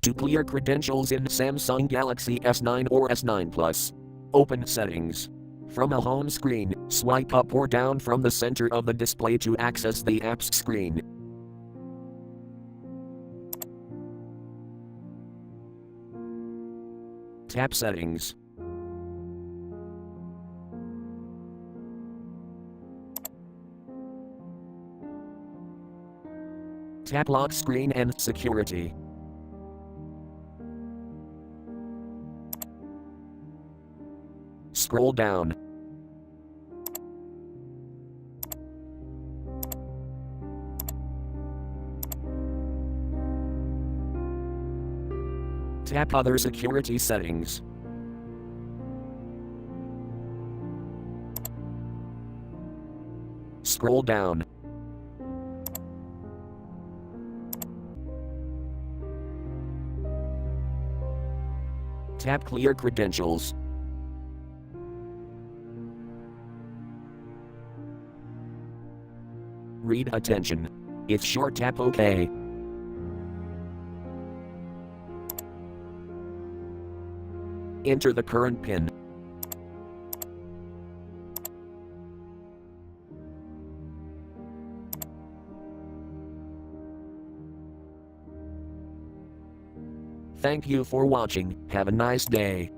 To clear credentials in Samsung Galaxy S9 or S9 Plus. Open Settings. From a home screen, swipe up or down from the center of the display to access the apps screen. Tap Settings. Tap Lock Screen and Security. Scroll down. Tap Other Security Settings. Scroll down. Tap Clear Credentials. Read attention. If sure, tap OK. Enter the current PIN. Thank you for watching. Have a nice day.